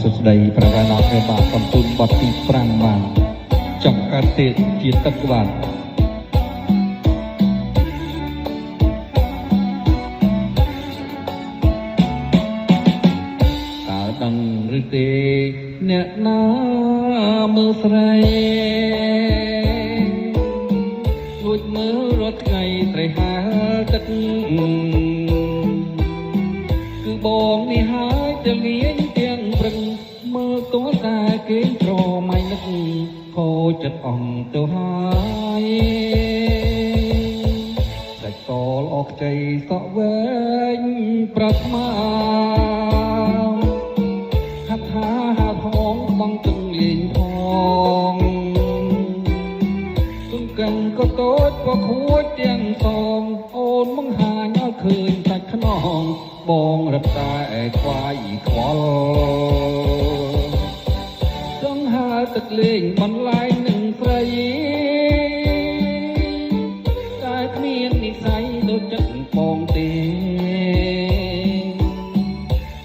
សុស្ដីប្រវែងដល់ព្រះបាទកំទូលបទទី5បានចង្កាត់ទេជាទឹកបាទតើដឹងឬទេអ្នកណាមើលស្រីលួចមើលរត់ថ្ងៃត្រីហើទឹកគឺបងនេះហើយទៅលៀងទាំងព្រឹងមើលតួតែគេប្រម៉ៃនឹកខូចចិត្តអស់ទៅហើយដាច់កលអស់ខ្ចីសក់វែងប្រាថ្នាហាត់ថាហាត់ហងបងទាំងលេងផងទុំកិនក៏តូចក៏ខួចទាំងសងអូនមកហាញឲ្យឃើញសាច់ខ្នងបងរត់តែខ្វាយខ្វល់ចង់ហើទឹកលេងបន្លែងនឹងស្រីតែគ្មាននិស័យដូចចិត្តបងទេ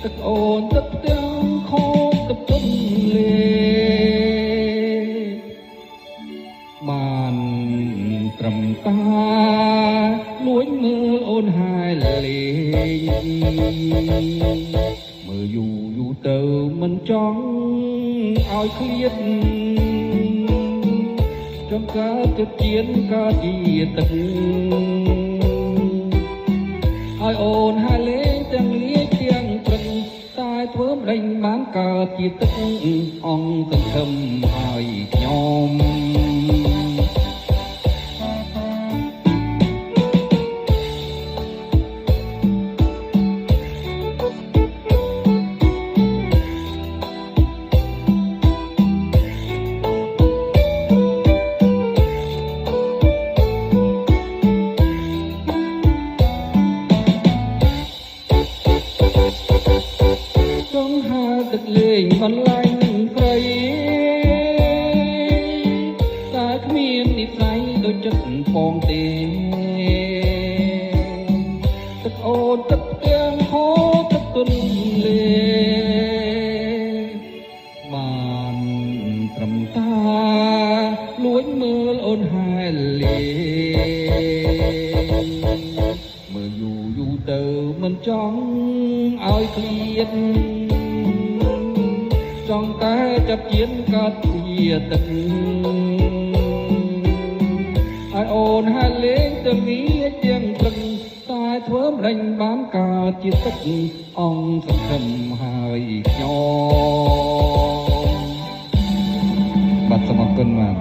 ទឹកអូនទឹកទាំងខោទឹកទុំលេបានត្រឹមតាលួចមើលអូនហើយលេងមើលយូរទៅមិនចង់ឲ្យឃ្លាតចង់កើតចិត្តជៀនកើតជាទឹកឲ្យអូនហើយលេងទាំងលាទាំងព្រឹងតែធ្វើម្ដេចបានកើតជាទឹកអង្គសង្ឃឹមឲ្យខ្ញុំទឹកលេងបន្លែងនឹងស្រីតែគ្មាននិស័យដូចចិត្តបងទេទឹកអូនទឹកទាំងហូរទឹកទុនលេបានត្រឹមតាលួចមើលអូនហើយលេមើលយូរទៅមិនចង់ឲ្យឃ្លាតចង់តែចាប់ជៀនកាត់ជាទឹកឲ្យអូនហើយលេងទៅវាជាងព្រឹងតែធ្វើម្ដេចបានកើតជាទឹកអង្គសង្ឃឹមហើយខ្ញុំបាទសូមអរគុណបាទ